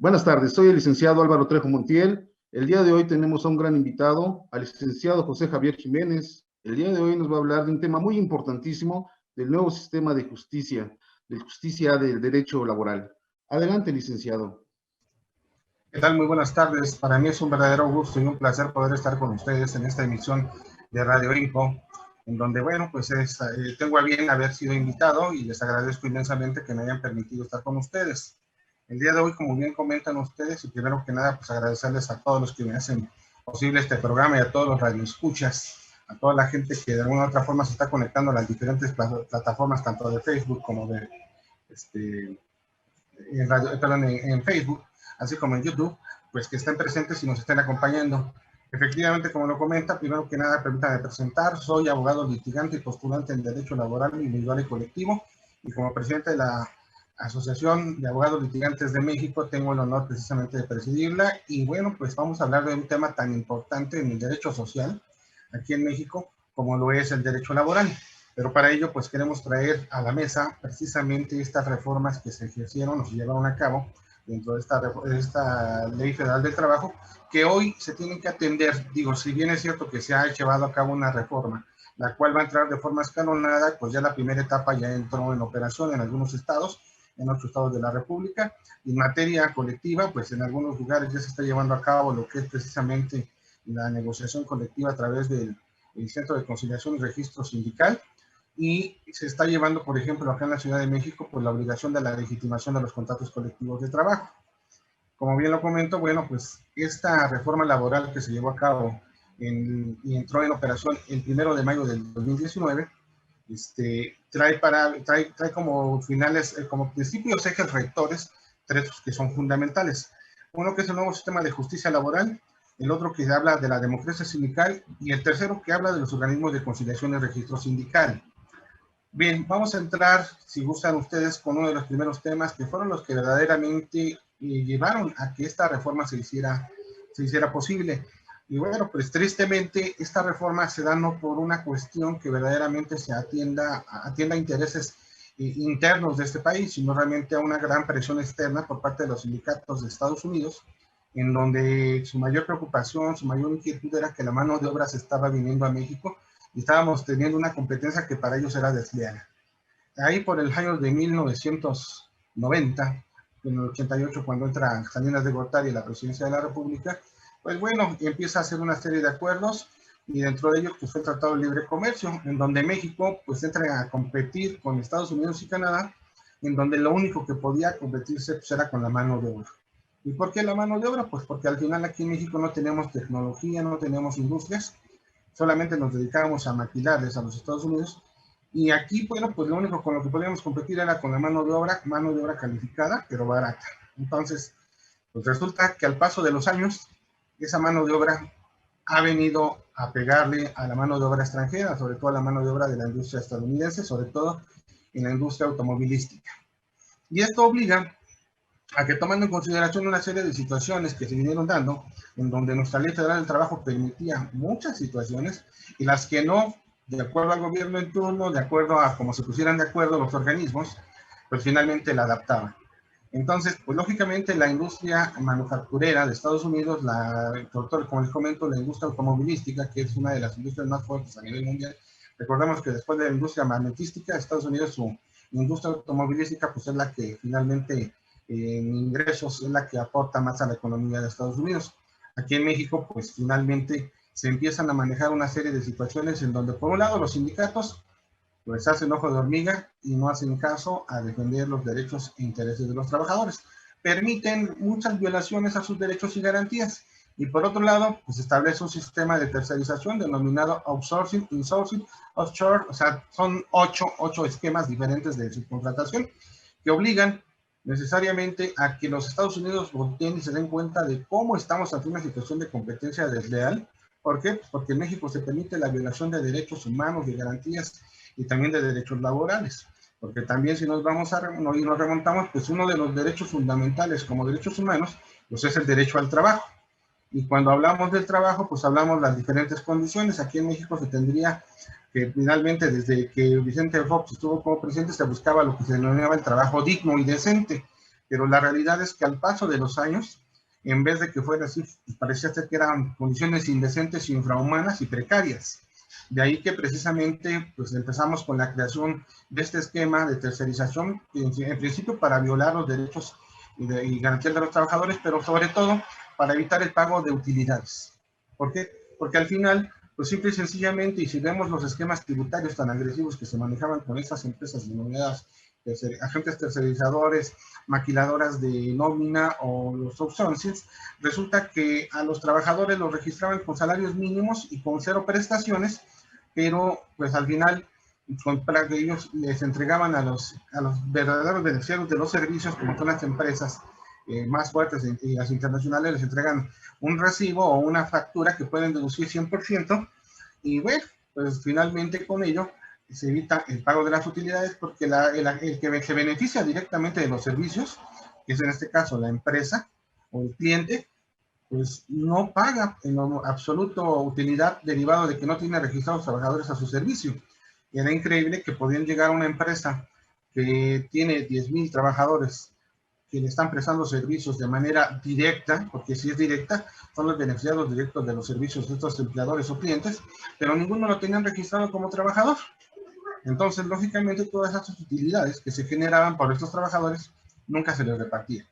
Buenas tardes, soy el licenciado Álvaro Trejo Montiel. El día de hoy tenemos a un gran invitado, al licenciado José Javier Jiménez. El día de hoy nos va a hablar de un tema muy importantísimo del nuevo sistema de justicia del derecho laboral. Adelante, licenciado. ¿Qué tal? Muy buenas tardes. Para mí es un verdadero gusto y un placer poder estar con ustedes en esta emisión de Radio Info, en donde, bueno, pues tengo a bien haber sido invitado y les agradezco inmensamente que me hayan permitido estar con ustedes. El día de hoy, como bien comentan ustedes, y primero que nada, pues agradecerles a todos los que me hacen posible este programa y a todos los radioescuchas, a toda la gente que de alguna u otra forma se está conectando a las diferentes plataformas, tanto de Facebook como de en Facebook, así como en YouTube, pues que estén presentes y nos estén acompañando. Efectivamente, como lo comenta, primero que nada, permítame presentar, soy abogado litigante y postulante en Derecho Laboral Individual y Colectivo, y como presidente de la Asociación de Abogados Litigantes de México, tengo el honor precisamente de presidirla, y bueno, pues vamos a hablar de un tema tan importante en el derecho social, aquí en México, como lo es el derecho laboral. Pero para ello, pues queremos traer a la mesa precisamente estas reformas que se ejercieron o se llevaron a cabo dentro de esta Ley Federal del Trabajo, que hoy se tienen que atender. Digo, si bien es cierto que se ha llevado a cabo una reforma, la cual va a entrar de forma escalonada, pues ya la primera etapa ya entró en operación en algunos estados, en 8 estados de la República. En materia colectiva, pues en algunos lugares ya se está llevando a cabo lo que es precisamente la negociación colectiva a través del Centro de Conciliación y Registro Sindical, y se está llevando, por ejemplo, acá en la Ciudad de México, por la obligación de la legitimación de los contratos colectivos de trabajo. Como bien lo comento, bueno, pues esta reforma laboral que se llevó a cabo y entró en operación el 1 de mayo del 2019, trae como finales, como principios ejes rectores, tres que son fundamentales. Uno que es el nuevo sistema de justicia laboral, el otro que habla de la democracia sindical y el tercero que habla de los organismos de conciliación y registro sindical. Bien, vamos a entrar, si gustan ustedes, con uno de los primeros temas que fueron los que verdaderamente llevaron a que esta reforma se hiciera posible. Y bueno, pues tristemente esta reforma se da no por una cuestión que verdaderamente se atienda a intereses internos de este país, sino realmente a una gran presión externa por parte de los sindicatos de Estados Unidos, en donde su mayor preocupación, su mayor inquietud era que la mano de obra se estaba viniendo a México y estábamos teniendo una competencia que para ellos era desleal. Ahí por el año de 1990, en el 88, cuando entra Salinas de Gortari a la presidencia de la República, pues bueno, empieza a hacer una serie de acuerdos y dentro de ellos pues fue el Tratado de Libre Comercio, en donde México pues entra a competir con Estados Unidos y Canadá, en donde lo único que podía competirse pues era con la mano de obra. ¿Y por qué la mano de obra? Pues porque al final aquí en México no tenemos tecnología, no tenemos industrias, solamente nos dedicábamos a maquilarles a los Estados Unidos, y aquí, bueno, pues lo único con lo que podíamos competir era con la mano de obra calificada, pero barata. Entonces, pues resulta que al paso de los años, esa mano de obra ha venido a pegarle a la mano de obra extranjera, sobre todo a la mano de obra de la industria estadounidense, sobre todo en la industria automovilística. Y esto obliga a que, tomando en consideración una serie de situaciones que se vinieron dando, en donde nuestra Ley Federal del Trabajo permitía muchas situaciones, y las que no, de acuerdo al gobierno en turno, de acuerdo a cómo se pusieran de acuerdo los organismos, pues finalmente la adaptaban. Entonces, pues lógicamente la industria manufacturera de Estados Unidos, como les comento, la industria automovilística, que es una de las industrias más fuertes a nivel mundial, recordemos que después de la industria armamentística, Estados Unidos, su industria automovilística, pues es la que finalmente en ingresos es la que aporta más a la economía de Estados Unidos. Aquí en México, pues finalmente se empiezan a manejar una serie de situaciones en donde, por un lado, los sindicatos pues hacen ojo de hormiga y no hacen caso a defender los derechos e intereses de los trabajadores. Permiten muchas violaciones a sus derechos y garantías. Y por otro lado, pues establece un sistema de tercerización denominado outsourcing, insourcing, offshore, o sea, son ocho esquemas diferentes de subcontratación que obligan necesariamente a que los Estados Unidos volteen y se den cuenta de cómo estamos ante una situación de competencia desleal. ¿Por qué? Pues porque en México se permite la violación de derechos humanos, de garantías y también de derechos laborales. Porque también si nos remontamos, pues uno de los derechos fundamentales como derechos humanos, pues es el derecho al trabajo. Y cuando hablamos del trabajo, pues hablamos de las diferentes condiciones. Aquí en México se tendría que finalmente, desde que Vicente Fox estuvo como presidente, se buscaba lo que se denominaba el trabajo digno y decente. pero la realidad es que al paso de los años, en vez de que fuera así, parecía ser que eran condiciones indecentes, infrahumanas y precarias. De ahí que precisamente pues empezamos con la creación de este esquema de tercerización, en principio para violar los derechos y garantías de los trabajadores, pero sobre todo para evitar el pago de utilidades. ¿Por qué? Porque al final, pues simple y sencillamente, y si vemos los esquemas tributarios tan agresivos que se manejaban con estas empresas denominadas agentes tercerizadores, maquiladoras de nómina o los outsourcings, resulta que a los trabajadores los registraban con salarios mínimos y con 0 prestaciones, pero pues al final para que ellos les entregaban a los verdaderos beneficiarios de los servicios, como son las empresas más fuertes y las internacionales, les entregan un recibo o una factura que pueden deducir 100%, y bueno, pues finalmente con ello se evita el pago de las utilidades, porque el que se beneficia directamente de los servicios, que es en este caso la empresa o el cliente, pues no paga en lo absoluto utilidad derivado de que no tiene registrados trabajadores a su servicio. Y era increíble que podían llegar a una empresa que tiene 10,000 trabajadores que le están prestando servicios de manera directa, porque si es directa, son los beneficiados directos de los servicios de estos empleadores o clientes, pero ninguno lo tenían registrado como trabajador. Entonces, lógicamente, todas esas utilidades que se generaban por estos trabajadores nunca se les repartían.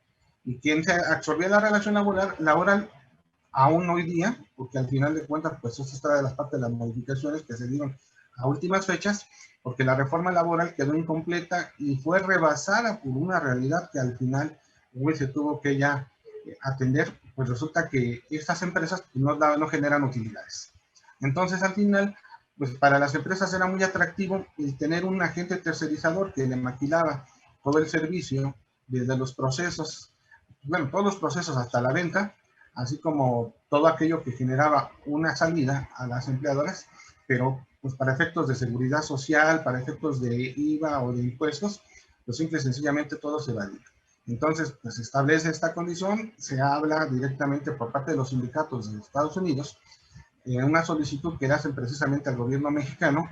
Y quien se absorbía la relación laboral aún hoy día, porque al final de cuentas, pues eso está de las partes de las modificaciones que se dieron a últimas fechas, porque la reforma laboral quedó incompleta y fue rebasada por una realidad que al final se tuvo que ya atender, pues resulta que estas empresas no generan utilidades. Entonces, al final, pues para las empresas era muy atractivo el tener un agente tercerizador que le maquilaba todo el servicio, desde los procesos, bueno, todos los procesos hasta la venta, así como todo aquello que generaba una salida a las empleadoras, pero pues para efectos de seguridad social, para efectos de IVA o de impuestos, pues simple y sencillamente todo se valida. Entonces, pues se establece esta condición, se habla directamente por parte de los sindicatos de Estados Unidos, en una solicitud que le hacen precisamente al gobierno mexicano,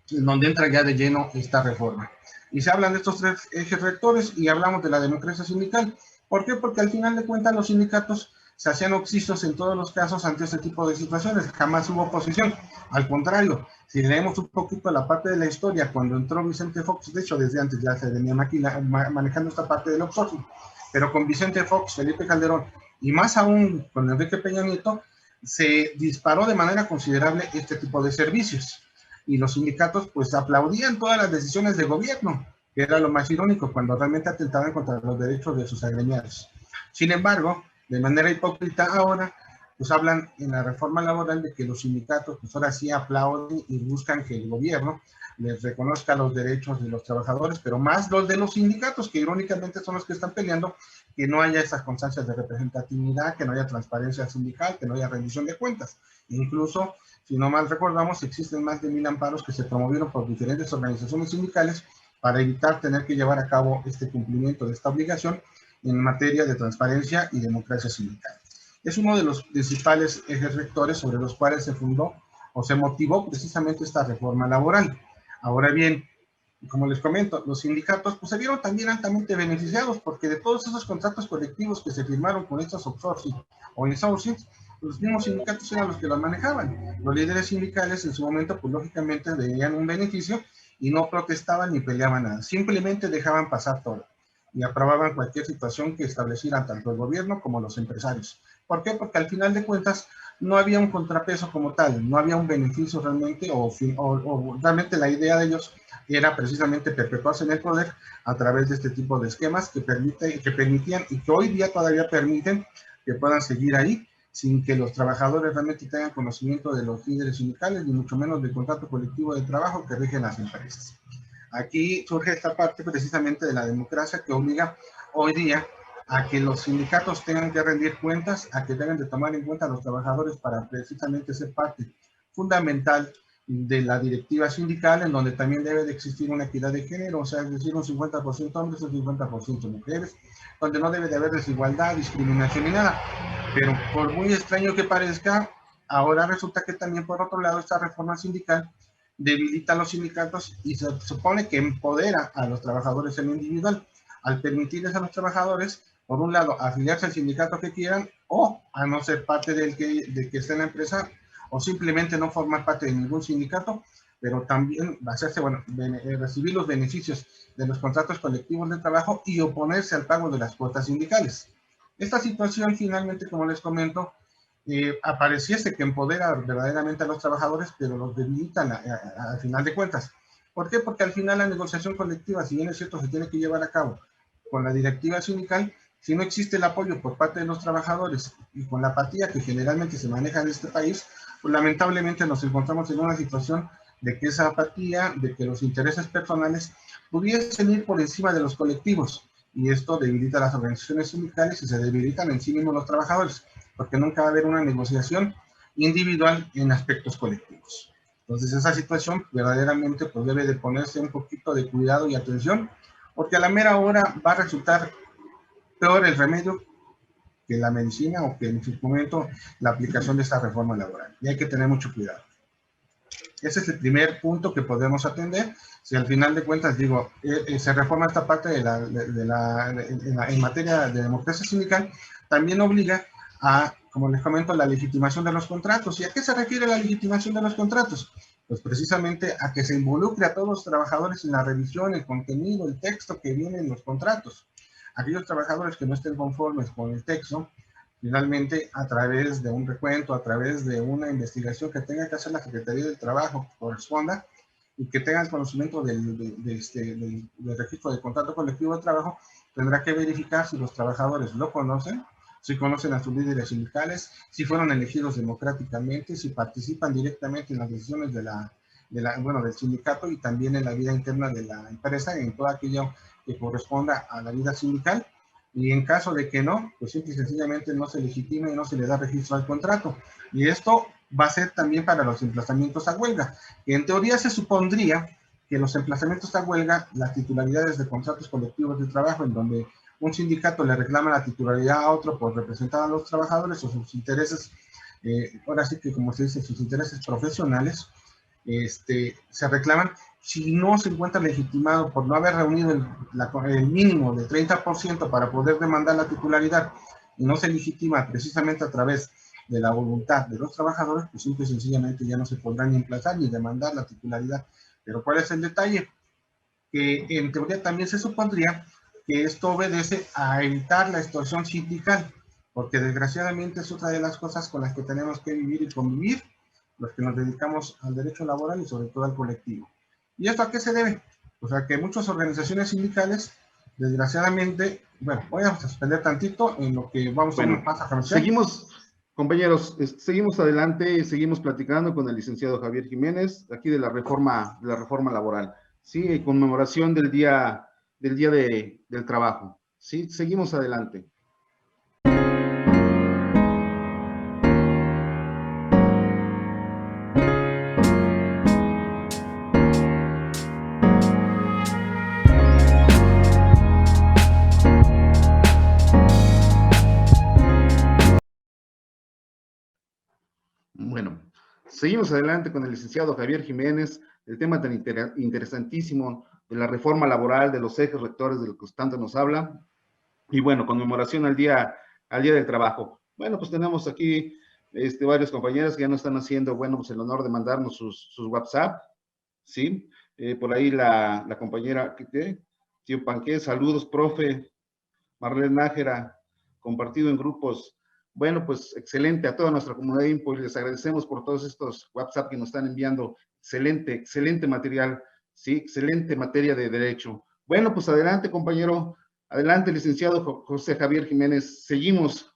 en donde entra ya de lleno esta reforma. Y se hablan de estos 3 ejes rectores y hablamos de la democracia sindical. ¿Por qué? Porque al final de cuentas los sindicatos se hacían oxisos en todos los casos ante este tipo de situaciones, jamás hubo oposición. Al contrario, si leemos un poquito la parte de la historia, cuando entró Vicente Fox, de hecho desde antes ya se venían aquí manejando esta parte del outsourcing, pero con Vicente Fox, Felipe Calderón y más aún con Enrique Peña Nieto, se disparó de manera considerable este tipo de servicios. Y los sindicatos pues aplaudían todas las decisiones de gobierno, que era lo más irónico, cuando realmente atentaban contra los derechos de sus agremiados. Sin embargo, de manera hipócrita ahora, pues hablan en la reforma laboral de que los sindicatos pues ahora sí aplauden y buscan que el gobierno les reconozca los derechos de los trabajadores, pero más los de los sindicatos, que irónicamente son los que están peleando que no haya esas constancias de representatividad, que no haya transparencia sindical, que no haya rendición de cuentas. Incluso, si no mal recordamos, existen más de 1,000 amparos que se promovieron por diferentes organizaciones sindicales para evitar tener que llevar a cabo este cumplimiento de esta obligación en materia de transparencia y democracia sindical. Es uno de los principales ejes rectores sobre los cuales se fundó o se motivó precisamente esta reforma laboral. Ahora bien, como les comento, los sindicatos pues se vieron también altamente beneficiados, porque de todos esos contratos colectivos que se firmaron con estos outsourcing o insourcing, los mismos sindicatos eran los que los manejaban. Los líderes sindicales en su momento pues lógicamente veían un beneficio y no protestaban ni peleaban nada, simplemente dejaban pasar todo y aprobaban cualquier situación que establecieran tanto el gobierno como los empresarios. ¿Por qué? Porque al final de cuentas no había un contrapeso como tal, no había un beneficio realmente, o realmente la idea de ellos era precisamente perpetuarse en el poder a través de este tipo de esquemas que permitían y que hoy día todavía permiten que puedan seguir ahí sin que los trabajadores realmente tengan conocimiento de los líderes sindicales, ni mucho menos del contrato colectivo de trabajo que rigen las empresas. Aquí surge esta parte precisamente de la democracia que obliga hoy día a que los sindicatos tengan que rendir cuentas, a que tengan de tomar en cuenta a los trabajadores para precisamente ser parte fundamental de la directiva sindical, en donde también debe de existir una equidad de género, o sea, es decir, un 50% hombres y un 50% mujeres, donde no debe de haber desigualdad, discriminación ni nada. Pero por muy extraño que parezca, ahora resulta que también por otro lado esta reforma sindical debilita a los sindicatos y se supone que empodera a los trabajadores en lo individual. al permitirles a los trabajadores, por un lado, afiliarse al sindicato que quieran, o a no ser parte del que esté en la empresa, o simplemente no formar parte de ningún sindicato, pero también hacerse, bueno, recibir los beneficios de los contratos colectivos de trabajo y oponerse al pago de las cuotas sindicales. Esta situación, finalmente, como les comento, apareciese que empodera verdaderamente a los trabajadores, pero los debilitan al final de cuentas. ¿Por qué? Porque al final la negociación colectiva, si bien es cierto, se tiene que llevar a cabo con la directiva sindical, si no existe el apoyo por parte de los trabajadores y con la apatía que generalmente se maneja en este país, pues lamentablemente nos encontramos en una situación de que esa apatía, de que los intereses personales pudiesen ir por encima de los colectivos, y esto debilita las organizaciones sindicales y se debilitan en sí mismos los trabajadores, porque nunca va a haber una negociación individual en aspectos colectivos. Entonces esa situación verdaderamente pues debe de ponerse un poquito de cuidado y atención, porque a la mera hora va a resultar peor el remedio que la medicina o que en su momento la aplicación de esta reforma laboral. Y hay que tener mucho cuidado. Ese es el primer punto que podemos atender. Si al final de cuentas, digo, se reforma esta parte en materia de democracia sindical, también obliga a, como les comento, la legitimación de los contratos. ¿Y a qué se refiere la legitimación de los contratos? Pues precisamente a que se involucre a todos los trabajadores en la revisión, el contenido, el texto que viene en los contratos. Aquellos trabajadores que no estén conformes con el texto, finalmente, a través de un recuento, a través de una investigación que tenga que hacer la Secretaría del Trabajo que corresponda y que tenga el conocimiento del registro de contrato colectivo de trabajo, tendrá que verificar si los trabajadores lo conocen, si conocen a sus líderes sindicales, si fueron elegidos democráticamente, si participan directamente en las decisiones del sindicato y también en la vida interna de la empresa, en todo aquello que corresponda a la vida sindical. Y en caso de que no, pues simple y sencillamente no se legitima y no se le da registro al contrato. Y esto va a ser también para los emplazamientos a huelga. Que en teoría se supondría que los emplazamientos a huelga, las titularidades de contratos colectivos de trabajo, en donde un sindicato le reclama la titularidad a otro por representar a los trabajadores o sus intereses, ahora sí que como se dice, sus intereses profesionales, se reclaman. Si no se encuentra legitimado por no haber reunido el mínimo del 30% para poder demandar la titularidad y no se legitima precisamente a través de la voluntad de los trabajadores, pues simple y sencillamente ya no se podrán ni emplazar ni demandar la titularidad. Pero ¿cuál es el detalle? Que en teoría también se supondría que esto obedece a evitar la extorsión sindical, porque desgraciadamente es otra de las cosas con las que tenemos que vivir y convivir los que nos dedicamos al derecho laboral y sobre todo al colectivo. ¿Y esto a qué se debe? Pues a que muchas organizaciones sindicales, desgraciadamente, bueno, voy a suspender tantito en lo que vamos a un paso comercial. Seguimos, compañeros, seguimos adelante, seguimos platicando con el licenciado Javier Jiménez, aquí de la reforma laboral, ¿sí? En conmemoración del día del trabajo, ¿sí? Seguimos adelante. Bueno, seguimos adelante con el licenciado Javier Jiménez, el tema tan interesantísimo de la reforma laboral, de los ejes rectores de lo que tanto nos habla, y bueno, conmemoración al día del trabajo. Bueno, pues tenemos aquí varios compañeros que ya nos están haciendo, bueno, pues el honor de mandarnos sus WhatsApp, ¿sí? Por ahí la compañera, Tío Panqué, saludos, profe, Marlene Nájera, compartido en grupos. Bueno, pues excelente a toda nuestra comunidad INPO y les agradecemos por todos estos WhatsApp que nos están enviando. Excelente, excelente material, sí, excelente materia de derecho. Bueno, pues adelante, compañero. Adelante, licenciado José Javier Jiménez. Seguimos.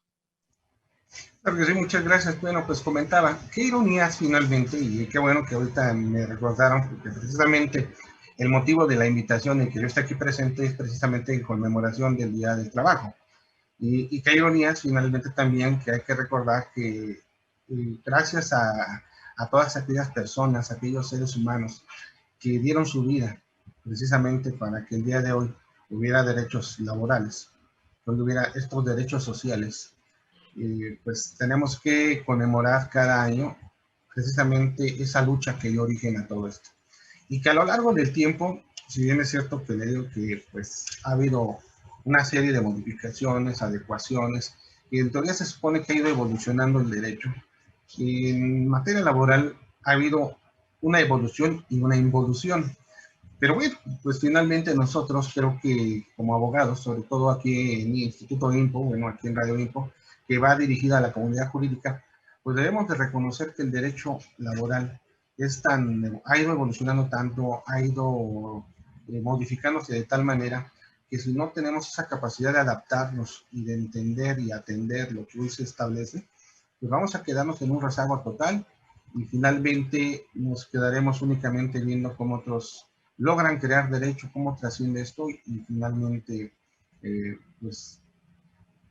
Claro que sí, muchas gracias. Bueno, pues comentaba, qué ironías finalmente, y qué bueno que ahorita me recordaron, porque precisamente el motivo de la invitación en que yo esté aquí presente es precisamente en conmemoración del Día del Trabajo. Y qué ironías finalmente también que hay que recordar que gracias a todas aquellas personas, aquellos seres humanos que dieron su vida precisamente para que el día de hoy hubiera derechos laborales, cuando hubiera estos derechos sociales, pues tenemos que conmemorar cada año precisamente esa lucha que dio origen a todo esto. Y que a lo largo del tiempo, si bien es cierto que le digo que pues ha habido una serie de modificaciones, adecuaciones, y en teoría se supone que ha ido evolucionando el derecho. Y en materia laboral ha habido una evolución y una involución. Pero bueno, pues finalmente nosotros creo que como abogados, sobre todo aquí en mi Instituto INPO, bueno, aquí en Radio INPO, que va dirigida a la comunidad jurídica, pues debemos de reconocer que el derecho laboral ha ido evolucionando tanto, ha ido modificándose de tal manera que si no tenemos esa capacidad de adaptarnos y de entender y atender lo que hoy se establece, pues vamos a quedarnos en un rezago total y finalmente nos quedaremos únicamente viendo cómo otros logran crear derecho, cómo trasciende esto y finalmente pues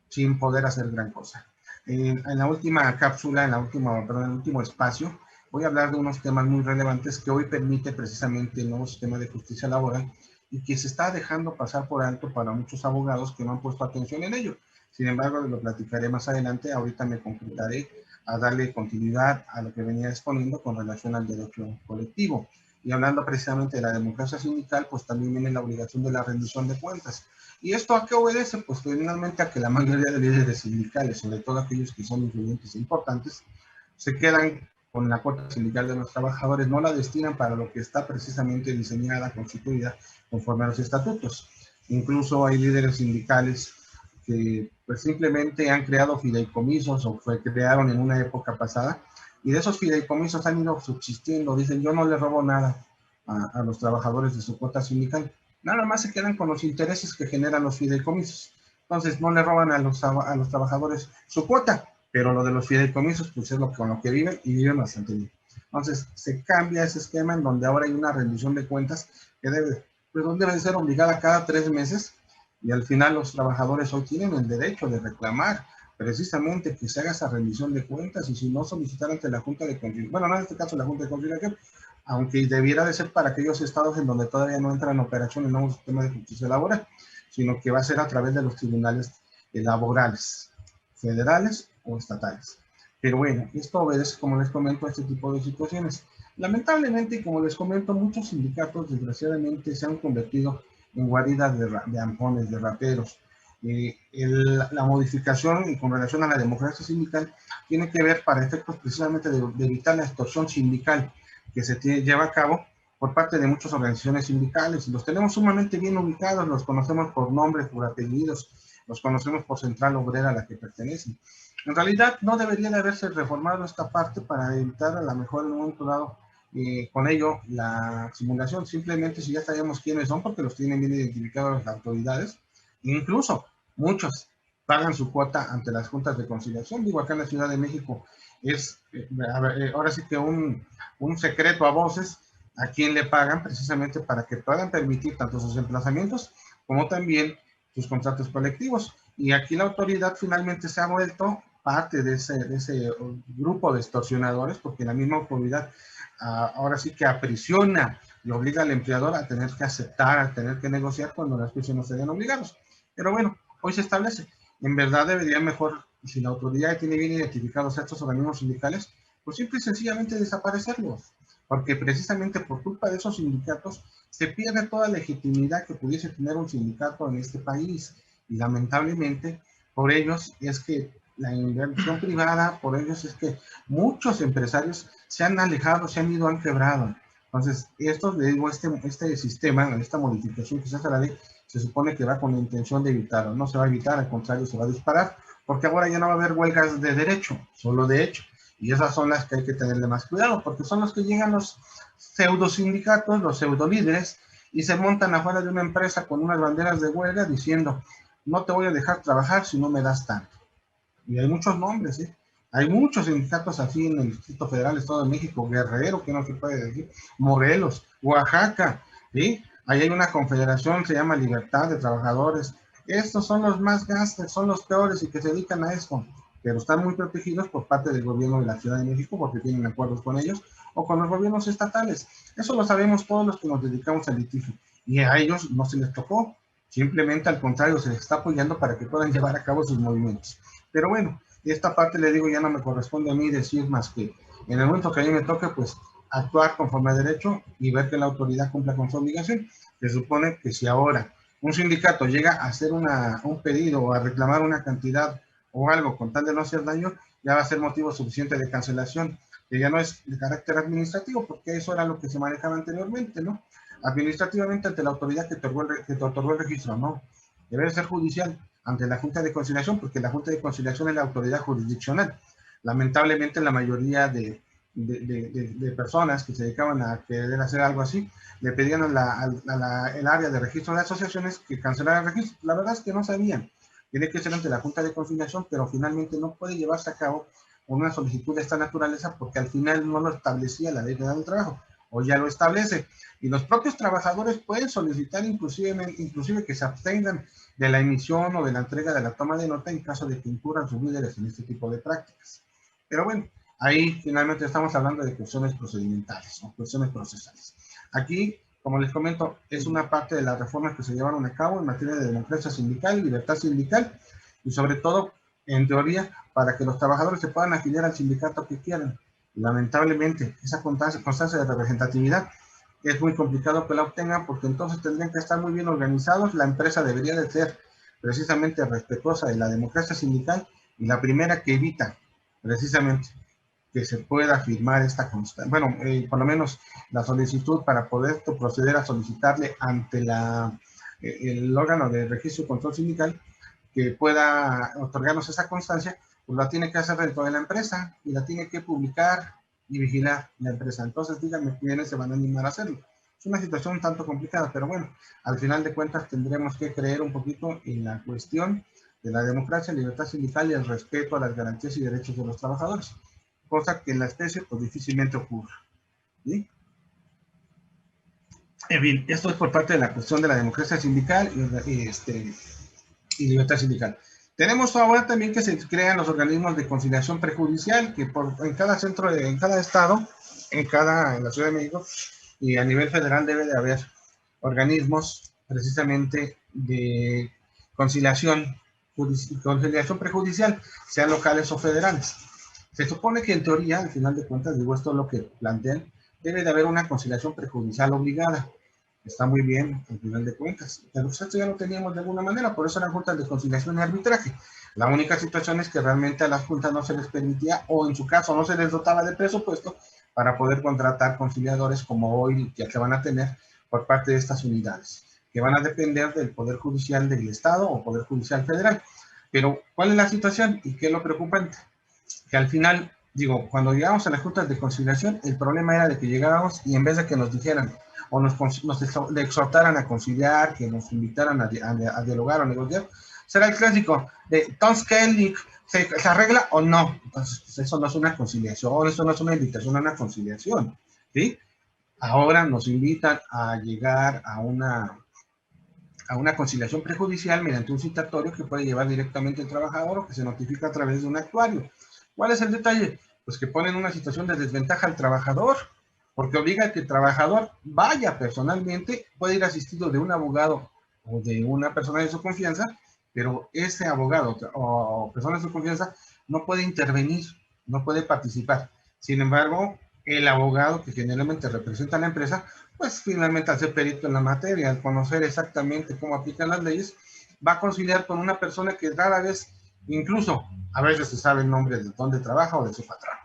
sin poder hacer gran cosa. En la última cápsula, en el último espacio, voy a hablar de unos temas muy relevantes que hoy permite precisamente el nuevo sistema de justicia laboral y que se está dejando pasar por alto para muchos abogados que no han puesto atención en ello. Sin embargo, lo platicaré más adelante. Ahorita me concretaré a darle continuidad a lo que venía exponiendo con relación al derecho colectivo. Y hablando precisamente de la democracia sindical, pues también viene la obligación de la rendición de cuentas. ¿Y esto a qué obedece? Pues finalmente a que la mayoría de líderes sindicales, sobre todo aquellos que son influyentes e importantes, se quedan con la cuota sindical de los trabajadores, no la destinan para lo que está precisamente diseñada, constituida conforme a los estatutos. Incluso hay líderes sindicales que pues simplemente han creado fideicomisos o crearon en una época pasada, y de esos fideicomisos han ido subsistiendo. Dicen, yo no le robo nada a los trabajadores de su cuota sindical. Nada más se quedan con los intereses que generan los fideicomisos. Entonces no le roban a los trabajadores su cuota, pero lo de los fideicomisos pues es con lo que viven y viven bastante bien. Entonces se cambia ese esquema en donde ahora hay una rendición de cuentas que debe ser obligada cada 3 meses, y al final los trabajadores hoy tienen el derecho de reclamar precisamente que se haga esa rendición de cuentas, y si no, solicitar ante la Junta de Conciliación, bueno, no en este caso la Junta de Conciliación, aunque debiera de ser para aquellos estados en donde todavía no entra en operación el nuevo sistema de justicia laboral, sino que va a ser a través de los tribunales laborales, federales o estatales. Pero bueno, esto obedece, como les comento, a este tipo de situaciones. Lamentablemente, como les comento, muchos sindicatos desgraciadamente se han convertido en guaridas de ampones, de rateros. La modificación y con relación a la democracia sindical tiene que ver para efectos precisamente de evitar la extorsión sindical que se lleva a cabo por parte de muchas organizaciones sindicales. Los tenemos sumamente bien ubicados, los conocemos por nombres, por apellidos, los conocemos por central obrera a la que pertenecen. En realidad no debería de haberse reformado esta parte para evitar a lo mejor en un momento dado con ello la simulación. Simplemente si ya sabemos quiénes son, porque los tienen bien identificados las autoridades, incluso muchos pagan su cuota ante las juntas de conciliación. Digo, acá en la Ciudad de México es ahora sí que un secreto a voces a quien le pagan precisamente para que puedan permitir tanto sus emplazamientos como también sus contratos colectivos. Y aquí la autoridad finalmente se ha vuelto parte de ese grupo de extorsionadores, porque la misma autoridad ahora sí que aprisiona y obliga al empleador a tener que aceptar, a tener que negociar cuando las cosas no serían obligados. Pero bueno, hoy se establece. En verdad debería mejor, si la autoridad tiene bien identificados a estos organismos sindicales, pues simple y sencillamente desaparecerlos, porque precisamente por culpa de esos sindicatos se pierde toda legitimidad que pudiese tener un sindicato en este país, y lamentablemente por ellos es que la inversión privada, por ellos es que muchos empresarios se han alejado, se han ido, han quebrado. Entonces, esto, le digo, este sistema, esta modificación que se hace a la ley, se supone que va con la intención de evitarlo. No se va a evitar, al contrario, se va a disparar, porque ahora ya no va a haber huelgas de derecho, solo de hecho. Y esas son las que hay que tenerle más cuidado, porque son los que llegan los pseudo sindicatos, los pseudo líderes, y se montan afuera de una empresa con unas banderas de huelga diciendo, no te voy a dejar trabajar si no me das tanto. Y hay muchos nombres, ¿eh? Hay muchos sindicatos así en el Distrito Federal, Estado de México, Guerrero, que no se puede decir, Morelos, Oaxaca, ¿sí? Ahí hay una confederación, se llama Libertad de Trabajadores. Estos son los más gastos, son los peores y que se dedican a esto, pero están muy protegidos por parte del gobierno de la Ciudad de México porque tienen acuerdos con ellos o con los gobiernos estatales. Eso lo sabemos todos los que nos dedicamos al litigio, y a ellos no se les tocó, simplemente al contrario, se les está apoyando para que puedan llevar a cabo sus movimientos. Pero bueno, esta parte le digo, ya no me corresponde a mí decir más que en el momento que a mí me toque, pues actuar conforme a derecho y ver que la autoridad cumpla con su obligación. Se supone que si ahora un sindicato llega a hacer un pedido o a reclamar una cantidad o algo con tal de no hacer daño, ya va a ser motivo suficiente de cancelación, que ya no es de carácter administrativo, porque eso era lo que se manejaba anteriormente, ¿no? Administrativamente ante la autoridad que te otorgó el registro, ¿no? Debe ser judicial ante la Junta de Conciliación, porque la Junta de Conciliación es la autoridad jurisdiccional. Lamentablemente la mayoría de personas que se dedicaban a querer hacer algo así, le pedían el área de registro de asociaciones que cancelara el registro. La verdad es que no sabían. Tiene que ser ante la Junta de Conciliación, pero finalmente no puede llevarse a cabo una solicitud de esta naturaleza porque al final no lo establecía la Ley Federal del Trabajo, o ya lo establece. Y los propios trabajadores pueden solicitar inclusive que se abstengan de la emisión o de la entrega de la toma de nota en caso de que incurran sus líderes en este tipo de prácticas. Pero bueno, ahí finalmente estamos hablando de cuestiones procedimentales o cuestiones procesales. Aquí, como les comento, es una parte de las reformas que se llevaron a cabo en materia de democracia sindical, libertad sindical y sobre todo, en teoría, para que los trabajadores se puedan afiliar al sindicato que quieran. Lamentablemente, esa constancia de representatividad es muy complicado que la obtengan porque entonces tendrían que estar muy bien organizados. La empresa debería de ser precisamente respetuosa de la democracia sindical y la primera que evita precisamente que se pueda firmar esta constancia, bueno, por lo menos la solicitud para poder proceder a solicitarle ante el órgano de registro y control sindical que pueda otorgarnos esa constancia, pues la tiene que hacer dentro de la empresa y la tiene que publicar y vigilar la empresa. Entonces, díganme quiénes se van a animar a hacerlo. Es una situación un tanto complicada, pero bueno, al final de cuentas tendremos que creer un poquito en la cuestión de la democracia, libertad sindical y el respeto a las garantías y derechos de los trabajadores, cosa que en la especie pues difícilmente ocurre. ¿Sí? En fin, esto es por parte de la cuestión de la democracia sindical y libertad sindical. Tenemos ahora también que se crean los organismos de conciliación prejudicial, que en cada centro, en cada estado, en la Ciudad de México y a nivel federal debe de haber organismos precisamente de conciliación prejudicial, sean locales o federales. Se supone que en teoría, al final de cuentas, digo esto es lo que plantean, debe de haber una conciliación prejudicial obligada. Está muy bien, al final de cuentas. Pero esto ya lo teníamos de alguna manera, por eso eran juntas de conciliación y arbitraje. La única situación es que realmente a las juntas no se les permitía, o en su caso no se les dotaba de presupuesto para poder contratar conciliadores como hoy ya que van a tener por parte de estas unidades, que van a depender del Poder Judicial del Estado o Poder Judicial Federal. Pero, ¿cuál es la situación y qué es lo preocupante? Que al final, digo, cuando llegamos a las juntas de conciliación, el problema era de que llegábamos y en vez de que nos dijeran o nos exhortaran a conciliar, que nos invitaran a dialogar o negociar, será el clásico de entonces, ¿qué? ¿Se arregla o no? Entonces, pues eso no es una conciliación, eso no es una invitación a una conciliación, ¿sí? Ahora nos invitan a llegar a una conciliación prejudicial mediante un citatorio que puede llevar directamente el trabajador o que se notifica a través de un actuario. ¿Cuál es el detalle? Pues que ponen una situación de desventaja al trabajador, porque obliga a que el trabajador vaya personalmente, puede ir asistido de un abogado o de una persona de su confianza, pero ese abogado o persona de su confianza no puede intervenir, no puede participar. Sin embargo, el abogado que generalmente representa a la empresa, pues finalmente al ser perito en la materia, al conocer exactamente cómo aplican las leyes, va a conciliar con una persona que rara vez, incluso a veces se sabe el nombre de dónde trabaja o de su patrón.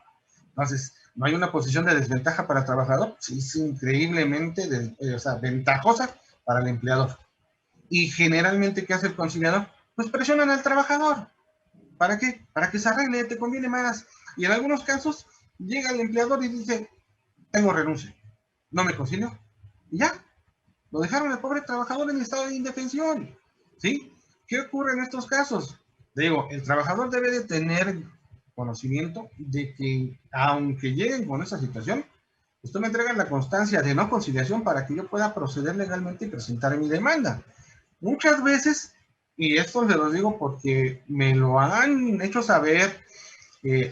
Entonces, no hay una posición de desventaja para el trabajador, sí, es increíblemente ventajosa para el empleador. Y generalmente, ¿qué hace el conciliador? Pues presionan al trabajador. ¿Para qué? Para que se arregle, te conviene más. Y en algunos casos, llega el empleador y dice, tengo renuncia, no me concilio. Y ya, lo dejaron al pobre trabajador en estado de indefensión. ¿Sí? ¿Qué ocurre en estos casos? Digo, el trabajador debe de tener conocimiento de que, aunque lleguen con esa situación, usted me entrega la constancia de no conciliación para que yo pueda proceder legalmente y presentar mi demanda. Muchas veces, y esto se lo digo porque me lo han hecho saber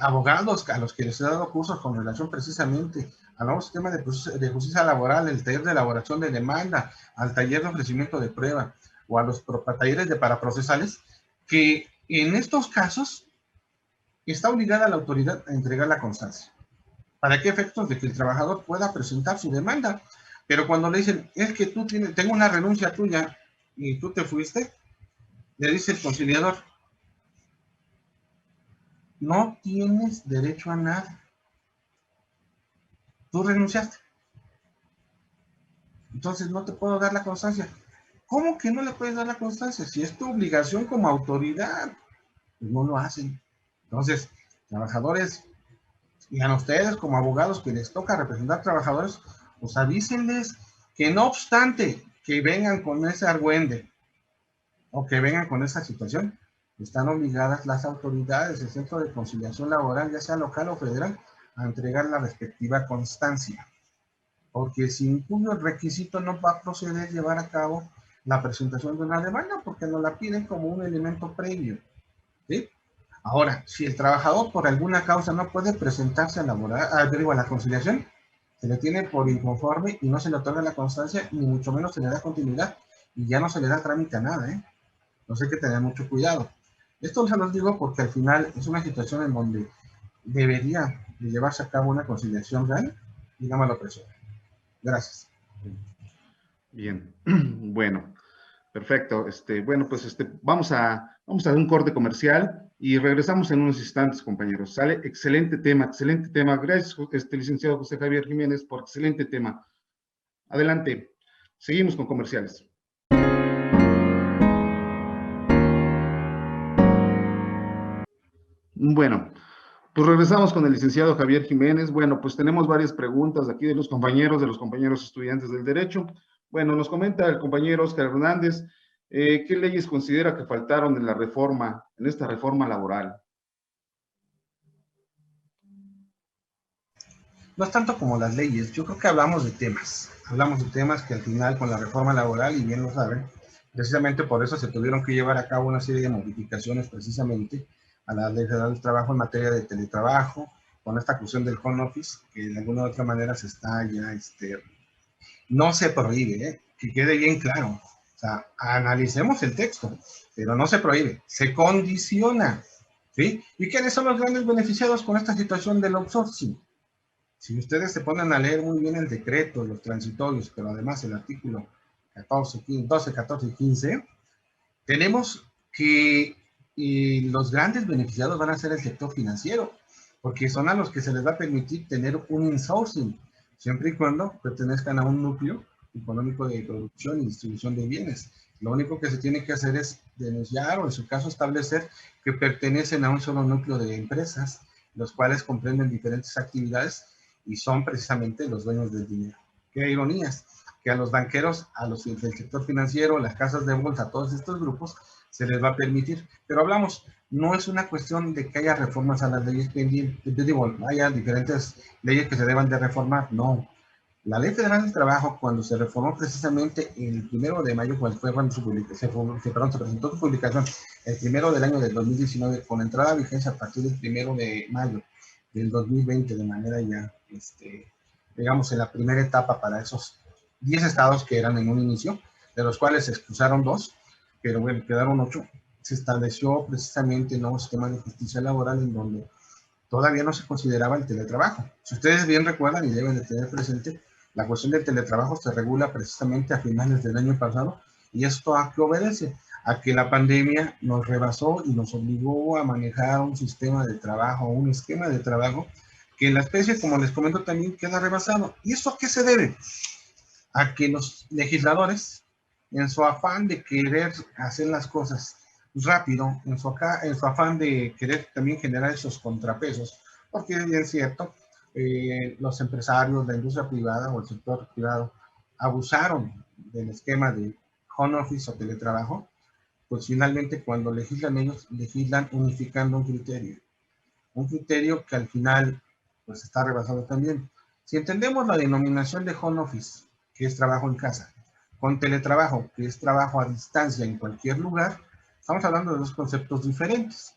abogados a los que les he dado cursos con relación precisamente al nuevo sistema de justicia laboral, el taller de elaboración de demanda, al taller de ofrecimiento de prueba o a los talleres de paraprocesales, que en estos casos está obligada la autoridad a entregar la constancia. ¿Para qué efectos? De que el trabajador pueda presentar su demanda. Pero cuando le dicen, es que tengo una renuncia tuya, y tú te fuiste, le dice el conciliador, no tienes derecho a nada. Tú renunciaste. Entonces no te puedo dar la constancia. ¿Cómo que no le puedes dar la constancia? Si es tu obligación como autoridad, pues no lo hacen. Entonces, trabajadores, y a ustedes como abogados que les toca representar trabajadores, pues avísenles que no obstante que vengan con ese argüende o que vengan con esa situación, están obligadas las autoridades del Centro de Conciliación Laboral, ya sea local o federal, a entregar la respectiva constancia. Porque sin cuyo requisito no va a proceder llevar a cabo la presentación de una demanda, porque nos la piden como un elemento previo, ¿sí? Ahora, si el trabajador por alguna causa no puede presentarse a la conciliación, se le tiene por inconforme y no se le otorga la constancia, ni mucho menos se le da continuidad, y ya no se le da trámite a nada, ¿eh? Entonces hay que tener mucho cuidado. Esto se los digo porque al final es una situación en donde debería de llevarse a cabo una conciliación real y no me lo presiona. Gracias. Bien, bueno, perfecto. Bueno, pues vamos a hacer un corte comercial y regresamos en unos instantes, compañeros. Sale, excelente tema, excelente tema. Gracias, licenciado José Javier Jiménez, por excelente tema. Adelante, seguimos con comerciales. Bueno, pues regresamos con el licenciado Javier Jiménez. Bueno, pues tenemos varias preguntas aquí de los compañeros estudiantes del derecho. Bueno, nos comenta el compañero Oscar Hernández, ¿qué leyes considera que faltaron en esta reforma laboral? No es tanto como las leyes, yo creo que hablamos de temas que al final con la reforma laboral, y bien lo saben, precisamente por eso se tuvieron que llevar a cabo una serie de modificaciones precisamente a la Ley Federal del Trabajo en materia de teletrabajo, con esta cuestión del home office, que de alguna u otra manera se está ya, no se prohíbe, que quede bien claro. O sea, analicemos el texto, pero no se prohíbe, se condiciona, ¿sí? ¿Y quiénes son los grandes beneficiados con esta situación del outsourcing? Si ustedes se ponen a leer muy bien el decreto, los transitorios, pero además el artículo 14, 15, 12, 14 y 15, tenemos que los grandes beneficiados van a ser el sector financiero, porque son a los que se les va a permitir tener un insourcing, siempre y cuando pertenezcan a un núcleo económico de producción y distribución de bienes. Lo único que se tiene que hacer es denunciar o en su caso establecer que pertenecen a un solo núcleo de empresas, los cuales comprenden diferentes actividades y son precisamente los dueños del dinero. Qué ironías, que a los banqueros, a los del sector financiero, las casas de bolsa, a todos estos grupos, se les va a permitir. Pero hablamos, no es una cuestión de que haya reformas a las leyes pendientes, digo, haya diferentes leyes que se deban de reformar, no. La Ley Federal del Trabajo, cuando se reformó precisamente el 1 de mayo, cuando fue cuando se presentó su publicación, el 1 del año del 2019, con entrada a vigencia a partir del 1 de mayo del 2020, de manera ya, digamos, en la primera etapa para esos 10 estados que eran en un inicio, de los cuales se expulsaron 2, pero bueno, quedaron 8, se estableció precisamente el nuevo sistema de justicia laboral en donde todavía no se consideraba el teletrabajo. Si ustedes bien recuerdan y deben de tener presente, la cuestión del teletrabajo se regula precisamente a finales del año pasado, y esto a qué obedece, a que la pandemia nos rebasó y nos obligó a manejar un sistema de trabajo, un esquema de trabajo, que en la especie, como les comento, también queda rebasado. ¿Y eso a qué se debe? A que los legisladores, en su afán de querer hacer las cosas rápido, en su afán de querer también generar esos contrapesos, porque es bien cierto, los empresarios, la industria privada o el sector privado abusaron del esquema de home office o teletrabajo, pues finalmente cuando legislan ellos, legislan unificando un criterio que al final pues está rebasado también. Si entendemos la denominación de home office, que es trabajo en casa, con teletrabajo, que es trabajo a distancia en cualquier lugar, estamos hablando de dos conceptos diferentes.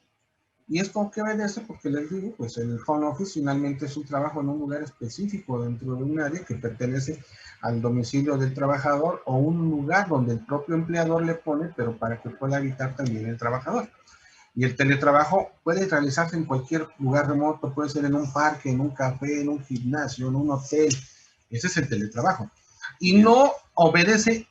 ¿Y esto qué obedece? Porque les digo, pues el home office finalmente es un trabajo en un lugar específico dentro de un área que pertenece al domicilio del trabajador o un lugar donde el propio empleador le pone, pero para que pueda habitar también el trabajador. Y el teletrabajo puede realizarse en cualquier lugar remoto, puede ser en un parque, en un café, en un gimnasio, en un hotel. Ese es el teletrabajo. Y no obedece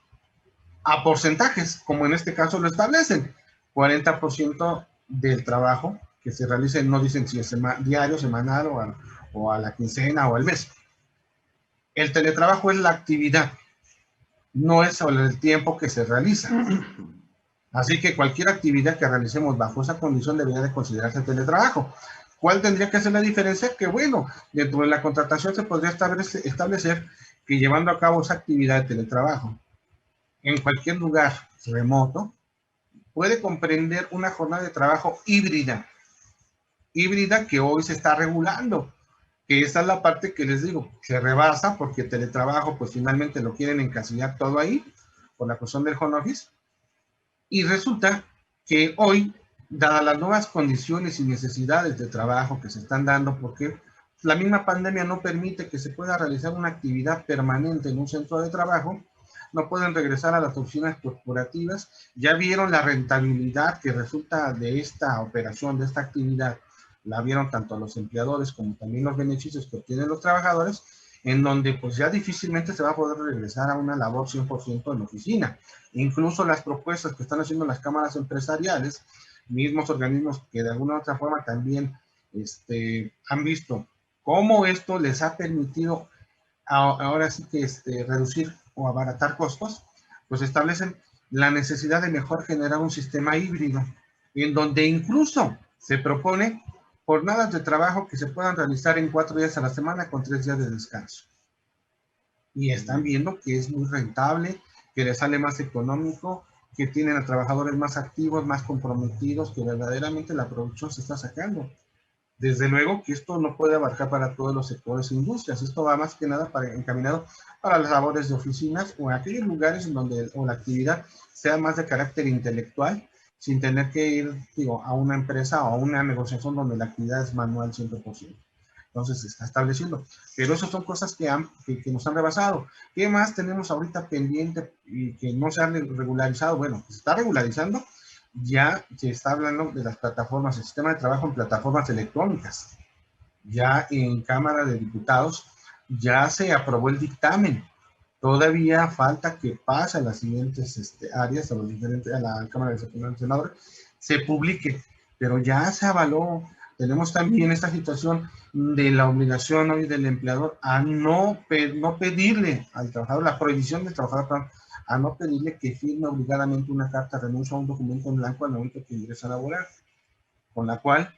a porcentajes, como en este caso lo establecen. 40% del trabajo que se realice, no dicen si es diario, semanal o a la quincena o al mes. El teletrabajo es la actividad, no es sobre el tiempo que se realiza. Así que cualquier actividad que realicemos bajo esa condición debería de considerarse teletrabajo. ¿Cuál tendría que ser la diferencia? Que bueno, dentro de la contratación se podría establecer que llevando a cabo esa actividad de teletrabajo en cualquier lugar remoto, puede comprender una jornada de trabajo híbrida que hoy se está regulando, que esta es la parte que les digo, se rebasa porque teletrabajo pues finalmente lo quieren encasillar todo ahí por la cuestión del home office, y resulta que hoy, dadas las nuevas condiciones y necesidades de trabajo que se están dando, porque la misma pandemia no permite que se pueda realizar una actividad permanente en un centro de trabajo, no pueden regresar a las oficinas corporativas, ya vieron la rentabilidad que resulta de esta operación, de esta actividad, la vieron tanto los empleadores como también los beneficios que obtienen los trabajadores, en donde pues ya difícilmente se va a poder regresar a una labor 100% en oficina. Incluso las propuestas que están haciendo las cámaras empresariales, mismos organismos que de alguna u otra forma también han visto cómo esto les ha permitido ahora sí que reducir o abaratar costos, pues establecen la necesidad de mejor generar un sistema híbrido, en donde incluso se propone jornadas de trabajo que se puedan realizar en 4 días a la semana con 3 días de descanso. Y están viendo que es muy rentable, que les sale más económico, que tienen a trabajadores más activos, más comprometidos, que verdaderamente la producción se está sacando. Desde luego que esto no puede abarcar para todos los sectores e industrias, esto va más que nada encaminado para las labores de oficinas o en aquellos lugares en donde la actividad sea más de carácter intelectual, sin tener que ir a una empresa o a una negociación donde la actividad es manual 100%. Entonces se está estableciendo. Pero esas son cosas que nos han rebasado. ¿Qué más tenemos ahorita pendiente y que no se han regularizado? Bueno, se está regularizando. Ya se está hablando de las plataformas, el sistema de trabajo en plataformas electrónicas. Ya en Cámara de Diputados ya se aprobó el dictamen. Todavía falta que pase a las siguientes áreas, a la Cámara de Senadores, se publique, pero ya se avaló. Tenemos también esta situación de la obligación hoy del empleador a no pedirle al trabajador, la prohibición del trabajador a no pedirle que firme obligadamente una carta de renuncia a un documento en blanco al momento que ingresa a laborar, con la cual,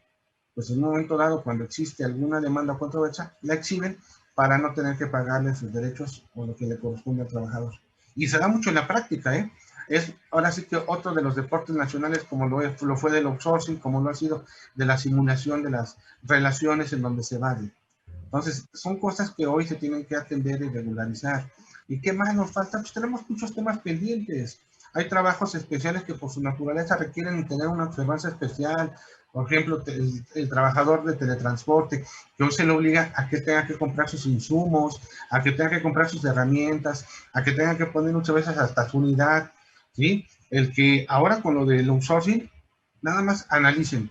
pues en un momento dado, cuando existe alguna demanda o controversia, la exhiben para no tener que pagarle sus derechos o lo que le corresponde al trabajador. Y se da mucho en la práctica, ¿eh? Es ahora sí que otro de los deportes nacionales, como lo fue del outsourcing, como lo ha sido de la simulación de las relaciones en donde se vale. Entonces, son cosas que hoy se tienen que atender y regularizar. ¿Y qué más nos falta? Pues tenemos muchos temas pendientes. Hay trabajos especiales que por su naturaleza requieren tener una observancia especial. Por ejemplo, el trabajador de teletransporte, que hoy se le obliga a que tenga que comprar sus insumos, a que tenga que comprar sus herramientas, a que tenga que poner muchas veces hasta su unidad, ¿sí? El que ahora con lo del outsourcing, nada más analicen.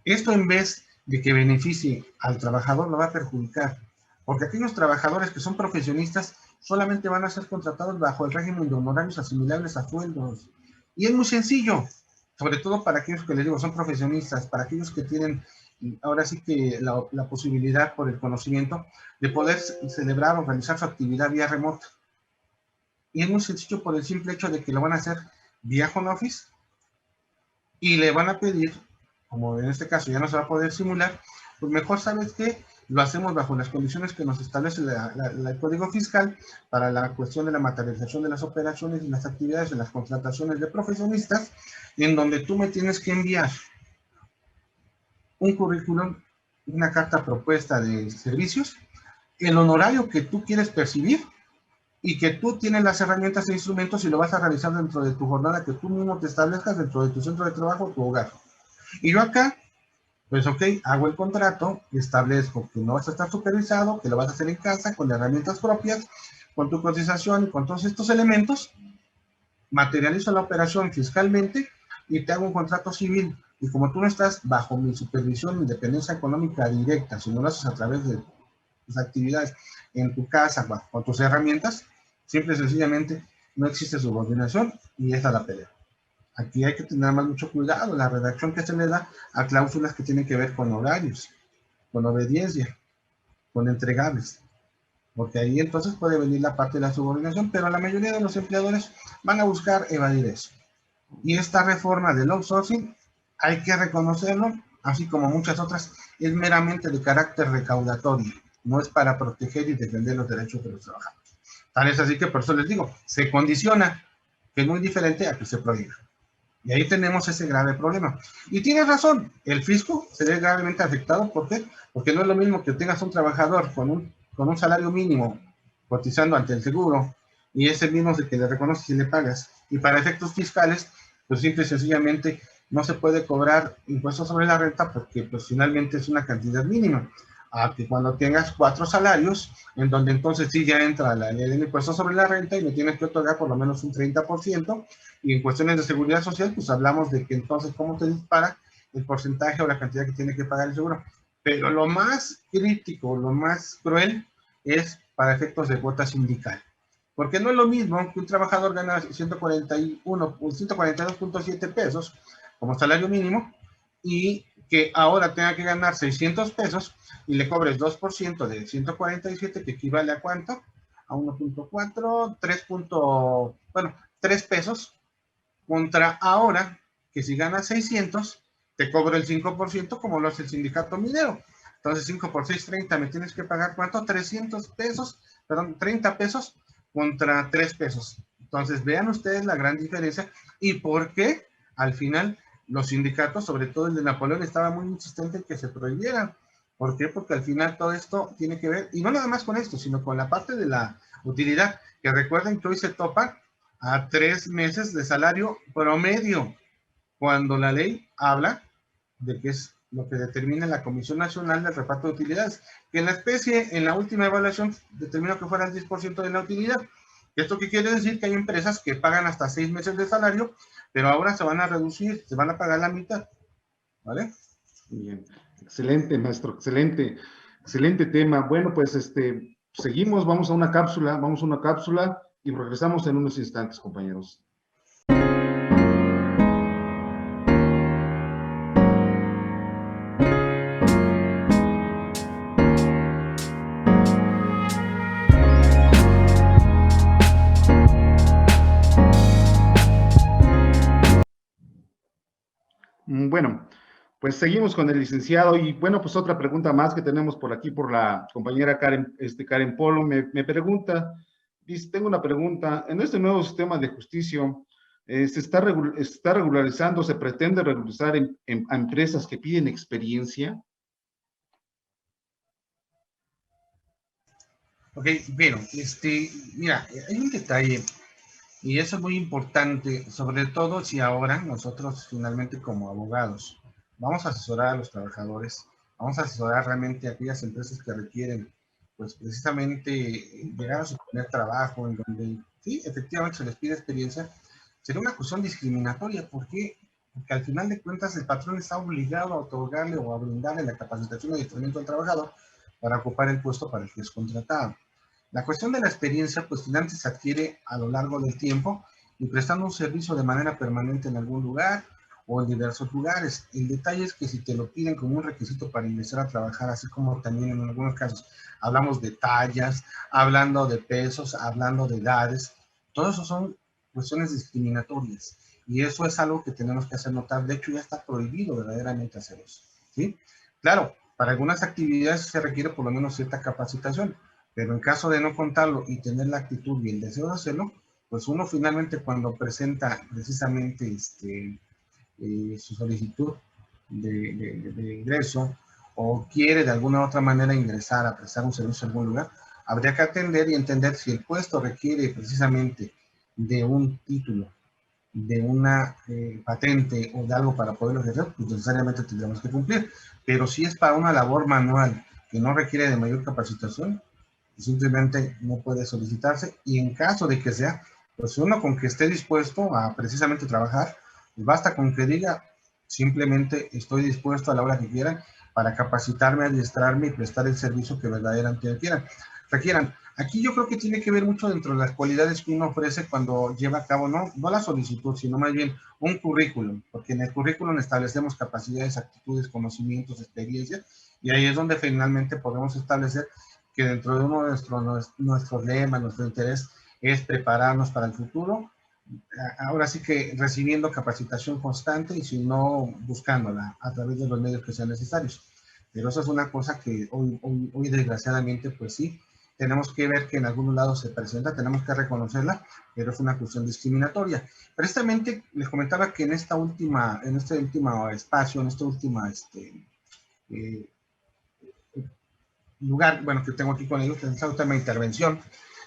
Esto en vez de que beneficie al trabajador, lo va a perjudicar, porque aquellos trabajadores que son profesionistas solamente van a ser contratados bajo el régimen de honorarios asimilables a sueldos. Y es muy sencillo, sobre todo para aquellos que les digo son profesionistas, para aquellos que tienen ahora sí que la posibilidad por el conocimiento de poder celebrar o realizar su actividad vía remota. Y es muy sencillo por el simple hecho de que lo van a hacer vía home office y le van a pedir, como en este caso ya no se va a poder simular, pues mejor sabes que lo hacemos bajo las condiciones que nos establece el Código Fiscal para la cuestión de la materialización de las operaciones y las actividades en las contrataciones de profesionistas, en donde tú me tienes que enviar un currículum, una carta propuesta de servicios, el honorario que tú quieres percibir y que tú tienes las herramientas e instrumentos y lo vas a realizar dentro de tu jornada que tú mismo te establezcas dentro de tu centro de trabajo o tu hogar. Y yo acá, pues ok, hago el contrato, establezco que no vas a estar supervisado, que lo vas a hacer en casa con herramientas propias, con tu cotización y con todos estos elementos, materializo la operación fiscalmente y te hago un contrato civil. Y como tú no estás bajo mi supervisión, mi dependencia económica directa, si no lo haces a través de tus actividades en tu casa, con tus herramientas, simple y sencillamente no existe subordinación y esa es la pelea. Aquí hay que tener más mucho cuidado en la redacción que se le da a cláusulas que tienen que ver con horarios, con obediencia, con entregables, porque ahí entonces puede venir la parte de la subordinación, pero la mayoría de los empleadores van a buscar evadir eso. Y esta reforma del outsourcing, hay que reconocerlo, así como muchas otras, es meramente de carácter recaudatorio, no es para proteger y defender los derechos de los trabajadores. Tal es así que por eso les digo, se condiciona, que es muy diferente a que se prohíba. Y ahí tenemos ese grave problema. Y tienes razón, el fisco se ve gravemente afectado. ¿Por qué? Porque no es lo mismo que tengas un trabajador con un salario mínimo cotizando ante el seguro y ese mismo es el que le reconoces y le pagas. Y para efectos fiscales, pues simple y sencillamente no se puede cobrar impuestos sobre la renta porque pues finalmente es una cantidad mínima. A que cuando tengas 4 salarios, en donde entonces sí ya entra la ley del impuesto sobre la renta y me tienes que otorgar por lo menos un 30%, y en cuestiones de seguridad social, pues hablamos de que entonces cómo te dispara el porcentaje o la cantidad que tiene que pagar el seguro. Pero lo más crítico, lo más cruel, es para efectos de cuota sindical. Porque no es lo mismo que un trabajador gana 142.7 pesos como salario mínimo y que ahora tenga que ganar 600 pesos y le cobres 2% de 147, que equivale a ¿cuánto? A 1.4, 3. Bueno, 3 pesos, contra ahora que si ganas 600, te cobro el 5% como lo hace el sindicato minero. Entonces 5 por 6, 30, me tienes que pagar ¿cuánto? 300 pesos, perdón, 30 pesos contra 3 pesos. Entonces vean ustedes la gran diferencia y por qué al final los sindicatos, sobre todo el de Napoleón, estaba muy insistente en que se prohibieran. ¿Por qué? Porque al final todo esto tiene que ver, y no nada más con esto, sino con la parte de la utilidad, que recuerden que hoy se topa a 3 meses de salario promedio, cuando la ley habla de que es lo que determina la Comisión Nacional del Reparto de Utilidades, que en la especie, en la última evaluación, determinó que fuera el 10% de la utilidad. ¿Esto qué quiere decir? Que hay empresas que pagan hasta 6 meses de salario, pero ahora se van a reducir, se van a pagar la mitad, ¿vale? Bien, excelente, maestro, excelente, excelente tema. Bueno, pues seguimos, vamos a una cápsula y regresamos en unos instantes, compañeros. Bueno, pues seguimos con el licenciado y bueno, pues otra pregunta más que tenemos por aquí por la compañera Karen Polo me pregunta, dice, tengo una pregunta, en este nuevo sistema de justicia, ¿se está regularizando, se pretende regularizar a empresas que piden experiencia? Ok, bueno, mira, hay un detalle, y eso es muy importante, sobre todo si ahora nosotros finalmente como abogados vamos a asesorar a los trabajadores, vamos a asesorar realmente a aquellas empresas que requieren, pues precisamente llegar a su primer trabajo, en donde sí, efectivamente se les pide experiencia, sería una cuestión discriminatoria. ¿Por qué? Porque al final de cuentas el patrón está obligado a otorgarle o a brindarle la capacitación y adiestramiento al trabajador para ocupar el puesto para el que es contratado. La cuestión de la experiencia, pues finalmente se adquiere a lo largo del tiempo y prestando un servicio de manera permanente en algún lugar o en diversos lugares. El detalle es que si te lo piden como un requisito para ingresar a trabajar, así como también en algunos casos hablamos de tallas, hablando de pesos, hablando de edades, todo eso son cuestiones discriminatorias y eso es algo que tenemos que hacer notar. De hecho, ya está prohibido verdaderamente hacer eso, ¿sí? Claro, para algunas actividades se requiere por lo menos cierta capacitación, pero en caso de no contarlo y tener la actitud y el deseo de hacerlo, pues uno finalmente cuando presenta precisamente su solicitud de ingreso o quiere de alguna otra manera ingresar a prestar un servicio en algún lugar, habría que atender y entender si el puesto requiere precisamente de un título, de una patente o de algo para poderlo ejercer, pues necesariamente tendremos que cumplir. Pero si es para una labor manual que no requiere de mayor capacitación, simplemente no puede solicitarse, y en caso de que sea, pues uno con que esté dispuesto a precisamente trabajar, pues basta con que diga simplemente estoy dispuesto a la hora que quieran para capacitarme, adiestrarme y prestar el servicio que verdaderamente quieran. requieran. Aquí yo creo que tiene que ver mucho dentro de las cualidades que uno ofrece cuando lleva a cabo, no la solicitud, sino más bien un currículum, porque en el currículum establecemos capacidades, actitudes, conocimientos, experiencias, y ahí es donde finalmente podemos establecer que dentro de uno de nuestros lemas, nuestro interés es prepararnos para el futuro, ahora sí que recibiendo capacitación constante y si no buscándola a través de los medios que sean necesarios. Pero eso es una cosa que hoy desgraciadamente, pues sí, tenemos que ver que en algunos lados se presenta, tenemos que reconocerla, pero es una cuestión discriminatoria. Precisamente les comentaba que en este último espacio, en este último lugar, bueno, que tengo aquí con ellos, en esta última intervención,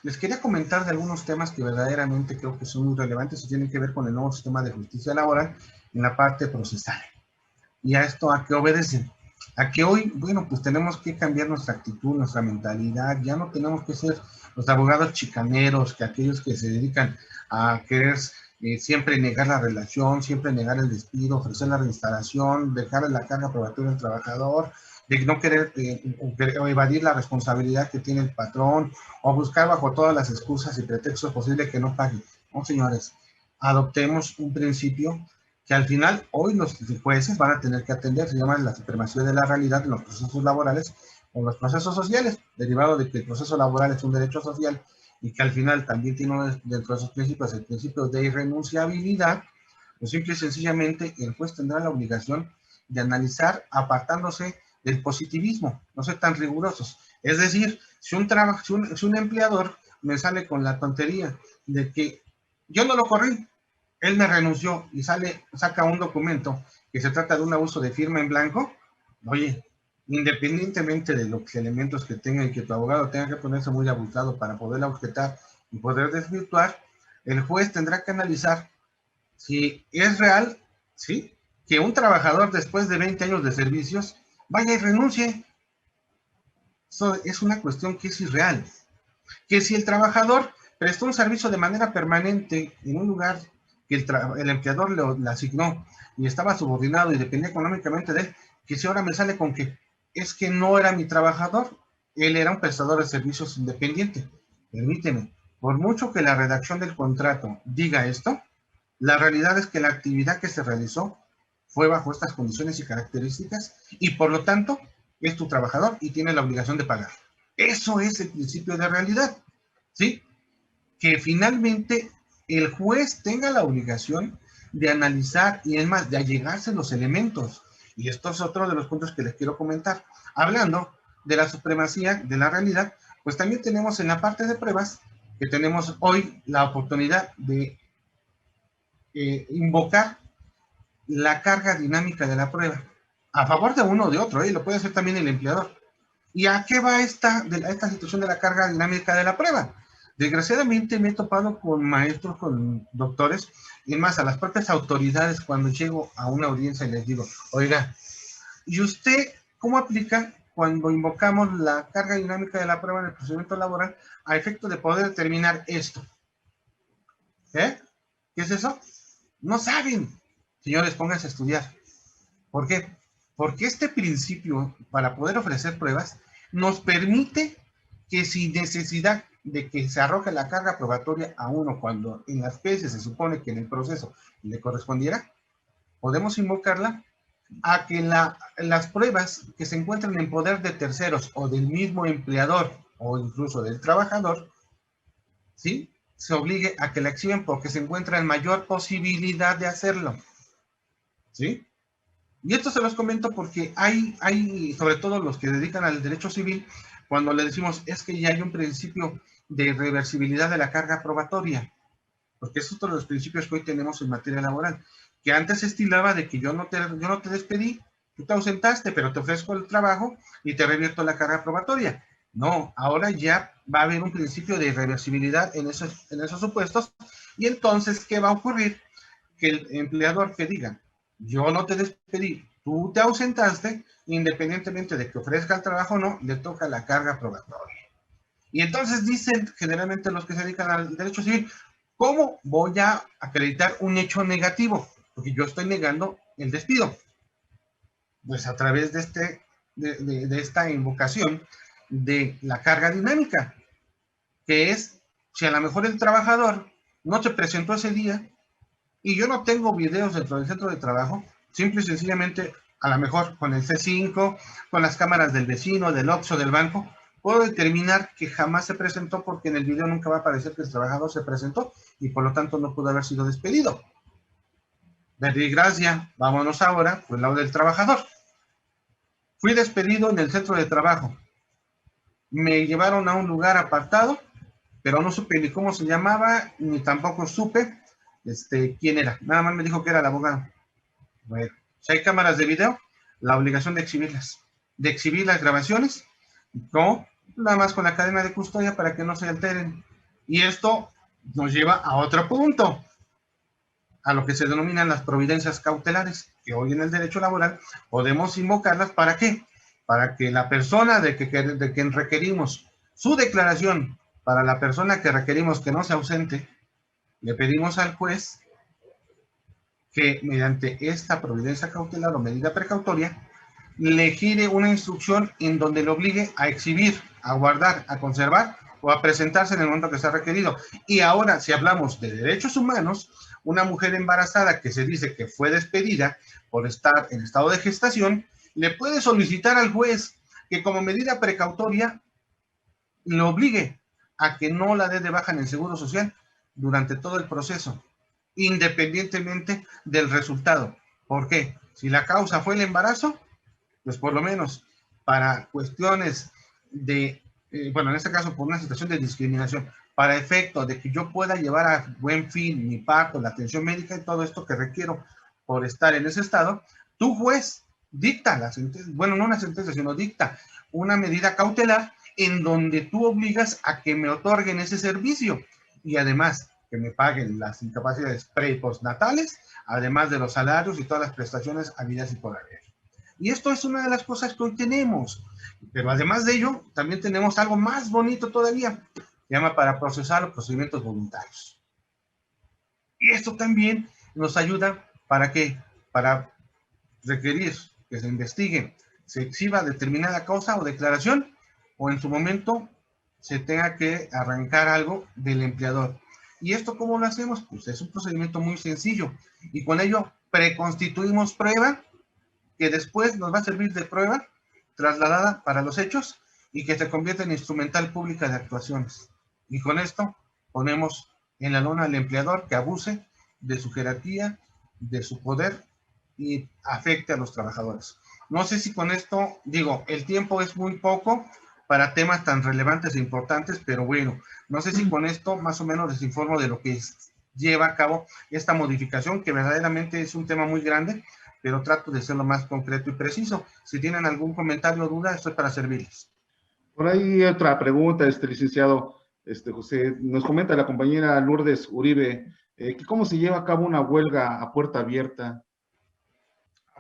les quería comentar de algunos temas que verdaderamente creo que son muy relevantes y tienen que ver con el nuevo sistema de justicia laboral en la parte procesal. ¿Y a esto a qué obedecen? A que hoy, bueno, pues tenemos que cambiar nuestra actitud, nuestra mentalidad, ya no tenemos que ser los abogados chicaneros, que aquellos que se dedican a querer siempre negar la relación, siempre negar el despido, ofrecer la reinstalación, dejar la carga probatoria al trabajador, de no querer o evadir la responsabilidad que tiene el patrón, o buscar bajo todas las excusas y pretextos posibles que no pague. No, señores, adoptemos un principio que al final hoy los jueces van a tener que atender, se llama la supremacía de la realidad en los procesos laborales o los procesos sociales, derivado de que el proceso laboral es un derecho social y que al final también tiene dentro de esos principios el principio de irrenunciabilidad, pues simple y sencillamente el juez tendrá la obligación de analizar apartándose del positivismo, no ser tan rigurosos. Es decir, si un empleador me sale con la tontería de que yo no lo corrí, él me renunció y saca un documento que se trata de un abuso de firma en blanco, oye, independientemente de los elementos que tenga y que tu abogado tenga que ponerse muy abusado para poder objetar y poder desvirtuar, el juez tendrá que analizar si es real, ¿sí?, que un trabajador después de 20 años de servicios vaya y renuncie. Eso es una cuestión que es irreal. Que si el trabajador prestó un servicio de manera permanente en un lugar que el empleador le asignó y estaba subordinado y dependía económicamente de él, que si ahora me sale con que es que no era mi trabajador, él era un prestador de servicios independiente. Permíteme, por mucho que la redacción del contrato diga esto, la realidad es que la actividad que se realizó fue bajo estas condiciones y características y por lo tanto es tu trabajador y tiene la obligación de pagar. Eso es el principio de realidad, ¿sí? Que finalmente el juez tenga la obligación de analizar y es más, de allegarse los elementos. Y esto es otro de los puntos que les quiero comentar. Hablando de la supremacía de la realidad, pues también tenemos en la parte de pruebas que tenemos hoy la oportunidad de invocar la carga dinámica de la prueba a favor de uno o de otro, lo puede hacer también el empleador. ¿Y a qué va esta situación de la carga dinámica de la prueba? Desgraciadamente me he topado con maestros, con doctores, y más a las propias autoridades cuando llego a una audiencia y les digo, oiga, ¿y usted cómo aplica cuando invocamos la carga dinámica de la prueba en el procedimiento laboral a efecto de poder determinar esto? ¿Qué es eso? No saben. Señores, pónganse a estudiar. ¿Por qué? Porque este principio, para poder ofrecer pruebas, nos permite que sin necesidad de que se arroje la carga probatoria a uno cuando en las veces se supone que en el proceso le correspondiera, podemos invocarla a que las pruebas que se encuentran en poder de terceros o del mismo empleador o incluso del trabajador, ¿sí?, se obligue a que la exhiben porque se encuentra en mayor posibilidad de hacerlo, ¿sí? Y esto se los comento porque hay, sobre todo los que dedican al derecho civil, cuando le decimos es que ya hay un principio de reversibilidad de la carga probatoria, porque es otro de los principios que hoy tenemos en materia laboral, que antes se estilaba de que yo no te despedí, tú te ausentaste, pero te ofrezco el trabajo y te revierto la carga probatoria. No, ahora ya va a haber un principio de irreversibilidad en esos supuestos, y entonces, ¿qué va a ocurrir? Que el empleador que diga, yo no te despedí, tú te ausentaste, independientemente de que ofrezca el trabajo o no, le toca la carga probatoria. Y entonces dicen generalmente los que se dedican al derecho civil, ¿cómo voy a acreditar un hecho negativo? Porque yo estoy negando el despido. Pues a través de esta invocación de la carga dinámica, que es si a lo mejor el trabajador no se presentó ese día y yo no tengo videos dentro del centro de trabajo, simple y sencillamente, a lo mejor con el C5, con las cámaras del vecino, del Oxxo, del banco, puedo determinar que jamás se presentó porque en el video nunca va a aparecer que el trabajador se presentó y por lo tanto no pudo haber sido despedido. Desgracia, vámonos ahora por el lado del trabajador. Fui despedido en el centro de trabajo. Me llevaron a un lugar apartado, pero no supe ni cómo se llamaba, ni tampoco supe quién era. Nada más me dijo que era el abogado. Bueno, si hay cámaras de video, la obligación de exhibir las grabaciones, no, nada más con la cadena de custodia para que no se alteren. Y esto nos lleva a otro punto, a lo que se denominan las providencias cautelares, que hoy en el derecho laboral podemos invocarlas. ¿Para qué? Para que la persona de quien requerimos su declaración, para la persona que requerimos que no se ausente, le pedimos al juez que mediante esta providencia cautelar o medida precautoria le gire una instrucción en donde le obligue a exhibir, a guardar, a conservar o a presentarse en el momento que sea requerido. Y ahora, si hablamos de derechos humanos, una mujer embarazada que se dice que fue despedida por estar en estado de gestación, le puede solicitar al juez que como medida precautoria le obligue a que no la dé de baja en el Seguro Social durante todo el proceso, independientemente del resultado. ¿Por qué? Si la causa fue el embarazo, pues por lo menos para cuestiones de, bueno, en este caso por una situación de discriminación, para efecto de que yo pueda llevar a buen fin mi parto, la atención médica y todo esto que requiero por estar en ese estado, tu juez dicta la sentencia, bueno, no una sentencia, sino dicta una medida cautelar en donde tú obligas a que me otorguen ese servicio y además que me paguen las incapacidades pre y postnatales, además de los salarios y todas las prestaciones habidas y por haber. Y esto es una de las cosas que hoy tenemos. Pero además de ello, también tenemos algo más bonito todavía. Se llama para procesar los procedimientos voluntarios. Y esto también nos ayuda ¿para qué? Para requerir que se investigue, se exhiba determinada causa o declaración, o en su momento se tenga que arrancar algo del empleador. ¿Y esto cómo lo hacemos? Pues es un procedimiento muy sencillo. Y con ello preconstituimos prueba que después nos va a servir de prueba trasladada para los hechos y que se convierte en instrumental pública de actuaciones. Y con esto ponemos en la lona al empleador que abuse de su jerarquía, de su poder y afecte a los trabajadores. No sé si con esto, digo, el tiempo es muy poco para temas tan relevantes e importantes, pero bueno, no sé si con esto más o menos les informo de lo que lleva a cabo esta modificación, que verdaderamente es un tema muy grande, pero trato de ser lo más concreto y preciso. Si tienen algún comentario o duda, estoy para servirles. Por ahí otra pregunta, licenciado José. Nos comenta la compañera Lourdes Uribe, que cómo se lleva a cabo una huelga a puerta abierta.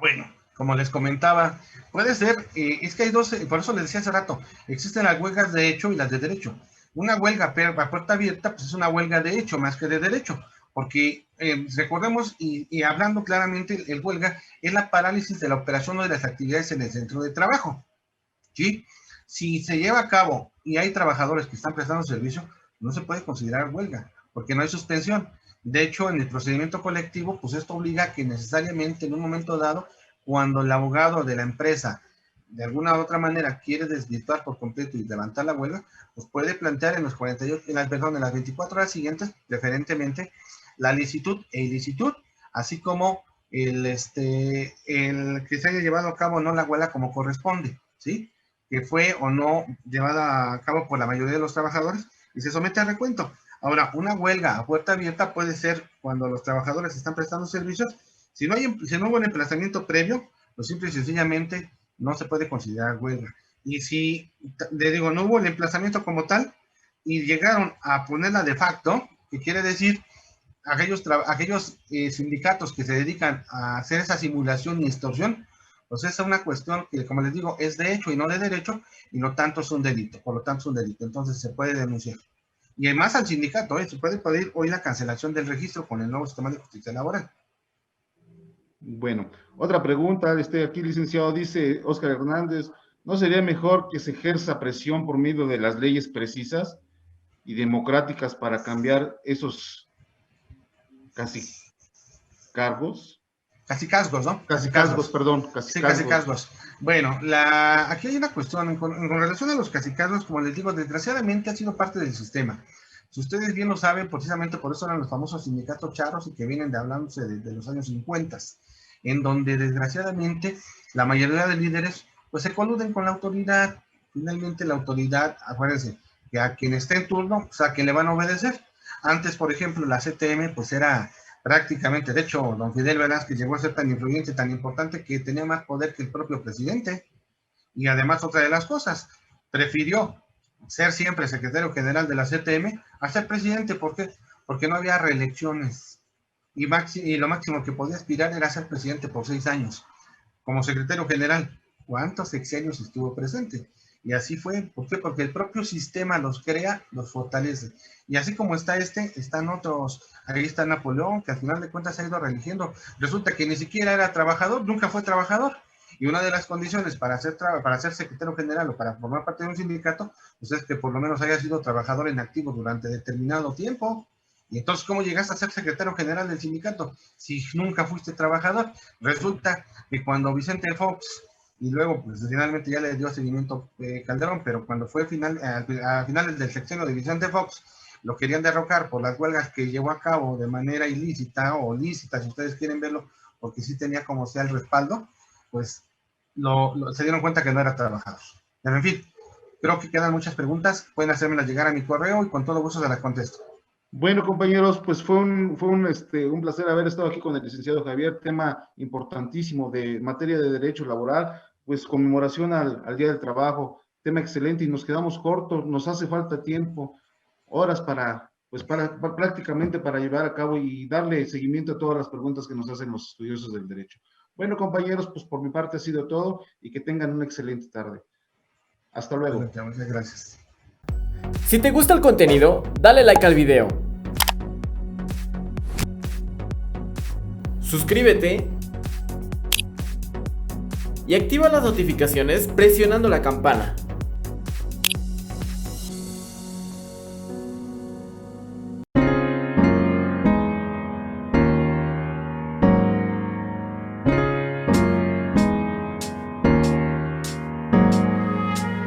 Bueno, como les comentaba, puede ser, es que hay dos, por eso les decía hace rato, existen las huelgas de hecho y las de derecho. Una huelga a puerta abierta, pues es una huelga de hecho más que de derecho, porque recordemos y hablando claramente, el huelga es la parálisis de la operación o de las actividades en el centro de trabajo, ¿sí? Si se lleva a cabo y hay trabajadores que están prestando servicio, no se puede considerar huelga, porque no hay suspensión. De hecho, en el procedimiento colectivo, pues esto obliga a que necesariamente en un momento dado, cuando el abogado de la empresa de alguna u otra manera quiere desvirtuar por completo y levantar la huelga, pues puede plantear en los 48, en las 24 horas siguientes, preferentemente, la licitud e ilicitud, así como el que se haya llevado a cabo no la huelga como corresponde, ¿sí? Que fue o no llevada a cabo por la mayoría de los trabajadores y se somete a recuento. Ahora, una huelga a puerta abierta puede ser cuando los trabajadores están prestando servicios. Si no hubo un emplazamiento previo, pues simple y sencillamente no se puede considerar huelga. Y si, le digo, no hubo el emplazamiento como tal y llegaron a ponerla de facto, que quiere decir aquellos sindicatos que se dedican a hacer esa simulación y extorsión, pues esa es una cuestión que, como les digo, es de hecho y no de derecho, y no tanto es un delito, por lo tanto es un delito, entonces se puede denunciar. Y además al sindicato, se puede pedir hoy la cancelación del registro con el nuevo sistema de justicia laboral. Bueno, otra pregunta, aquí licenciado, dice Óscar Hernández, ¿No sería mejor que se ejerza presión por medio de las leyes precisas y democráticas para cambiar esos casi cargos? Cacicazgos, ¿no? Cacicazgos, Cacicazgos. perdón, Sí, cacicazgos. cacicazgos. Bueno, aquí hay una cuestión con relación a los cacicazgos, como les digo, desgraciadamente ha sido parte del sistema. Si ustedes bien lo saben, precisamente por eso eran los famosos sindicatos charros y que vienen de hablándose de los años 50, en donde desgraciadamente la mayoría de líderes pues se coluden con la autoridad. Finalmente la autoridad, acuérdense, que a quien esté en turno, pues a quien le van a obedecer. Antes, por ejemplo, la CTM pues era prácticamente, de hecho, don Fidel Velázquez llegó a ser tan influyente, tan importante, que tenía más poder que el propio presidente. Y además, otra de las cosas, prefirió ser siempre secretario general de la CTM a ser presidente. ¿Por qué? Porque no había reelecciones. Y lo máximo que podía aspirar era ser presidente por 6 años. Como secretario general, ¿cuántos sexenios estuvo presente? Y así fue. ¿Por qué? Porque el propio sistema los crea, los fortalece. Y así como está están otros. Ahí está Napoleón, que al final de cuentas se ha ido reeligiendo. Resulta que ni siquiera era trabajador, nunca fue trabajador. Y una de las condiciones para ser secretario general o para formar parte de un sindicato, pues es que por lo menos haya sido trabajador en activo durante determinado tiempo. Y entonces, ¿cómo llegaste a ser secretario general del sindicato si nunca fuiste trabajador? Resulta que cuando Vicente Fox, y luego pues finalmente ya le dio seguimiento Calderón, pero cuando fue a finales del sexenio de Vicente Fox, lo querían derrocar por las huelgas que llevó a cabo de manera ilícita o lícita, si ustedes quieren verlo, porque sí tenía como sea el respaldo, pues se dieron cuenta que no era trabajador. Pero en fin, creo que quedan muchas preguntas, pueden hacérmelas llegar a mi correo y con todo gusto se las contesto. Bueno, compañeros, pues fue un placer haber estado aquí con el licenciado Javier, tema importantísimo de materia de derecho laboral, pues conmemoración al Día del Trabajo, tema excelente y nos quedamos cortos, nos hace falta tiempo, horas prácticamente para llevar a cabo y darle seguimiento a todas las preguntas que nos hacen los estudiosos del derecho. Bueno, compañeros, pues por mi parte ha sido todo y que tengan una excelente tarde. Hasta luego. Muchas gracias. Si te gusta el contenido, dale like al video. Suscríbete y activa las notificaciones presionando la campana.